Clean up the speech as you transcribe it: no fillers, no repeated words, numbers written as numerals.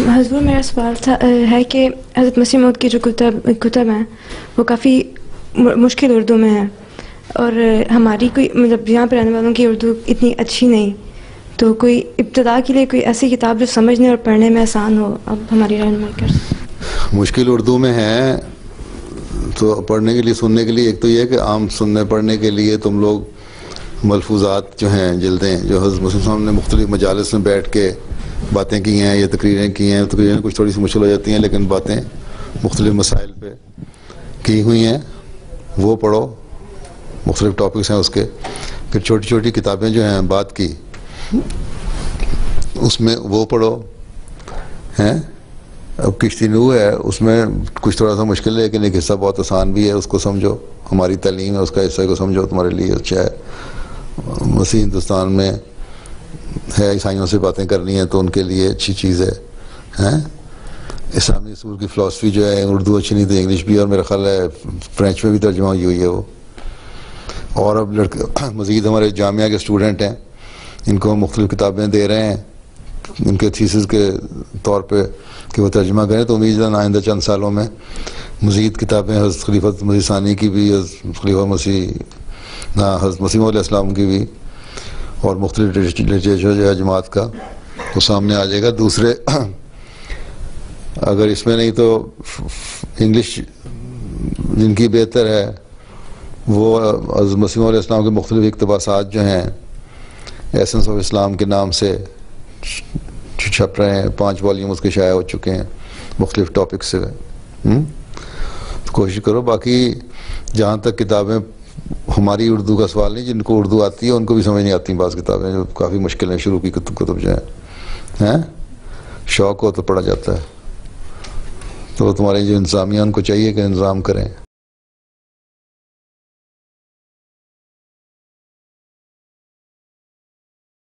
حضور میرا سوال ہے کہ حضرت مسیح موعود کی جو کتب ہیں وہ کافی مشکل اردو میں ہیں، اور ہماری کوئی مطلب یہاں پہ رہنے والوں کی اردو اتنی اچھی نہیں، تو کوئی ابتدا کے لیے کوئی ایسی کتاب جو سمجھنے اور پڑھنے میں آسان ہو، اب ہماری رہنمائی کر سکیں۔ مشکل اردو میں ہے تو پڑھنے کے لیے سننے کے لیے ایک تو یہ ہے کہ عام سننے پڑھنے کے لیے تم لوگ ملفوظات جو ہیں جلدیں جو حضرت مسلم صاحب نے مختلف مجالس میں بیٹھ کے باتیں کی ہیں یا تقریریں کی ہیں، تقریریں کچھ تھوڑی سی مشکل ہو جاتی ہیں لیکن باتیں مختلف مسائل پہ کی ہوئی ہیں، وہ پڑھو، مختلف ٹاپکس ہیں اس کے۔ پھر چھوٹی چھوٹی کتابیں جو ہیں بات کی اس میں وہ پڑھو ہیں۔ اب کشتی نوح ہے اس میں کچھ تھوڑا سا مشکل ہے لیکن ایک حصہ بہت آسان بھی ہے، اس کو سمجھو، ہماری تعلیم ہے اس کا حصہ کو سمجھو، تمہارے لیے اچھا ہے۔ مسیح ہندوستان میں ہے، عیسائیوں سے باتیں کرنی ہیں تو ان کے لیے اچھی چیز ہے۔ اسلامی اصول کی فلاسفی جو ہے اردو اچھی نہیں تو انگلش بھی، اور میرا خیال ہے فرینچ میں بھی ترجمہ ہوئی ہے وہ۔ اور اب مزید ہمارے جامعہ کے اسٹوڈنٹ ہیں، ان کو مختلف کتابیں دے رہے ہیں ان کے تھیسس کے طور پہ کہ وہ ترجمہ کریں، تو امید ہے آئندہ چند سالوں میں مزید کتابیں حضرت خلیفۃ مسیح ثانی کی بھی، حضرت مسیح علیہ السلام کی بھی، اور مختلف لٹریچر جو ہے جماعت کا وہ سامنے آ جائے گا۔ دوسرے اگر اس میں نہیں تو انگلش جن کی بہتر ہے وہ حضرت مسیح علیہ السلام کے مختلف اقتباسات جو ہیں ایسنس آف اسلام کے نام سے چھپ رہے ہیں، 5 والیوم اس کے شائع ہو چکے ہیں مختلف ٹاپک سے۔ تو کوشش کرو، باقی جہاں تک کتابیں ہماری اردو کا سوال نہیں، جن کو اردو آتی ہے ان کو بھی سمجھ نہیں آتی بعض کتابیں جو کافی مشکل ہیں، شروع کی کتب جو ہیں، شوق ہو تو پڑھا جاتا ہے۔ تو تمہاری جو انتظامیہ ان کو چاہیے کہ انتظام کریں۔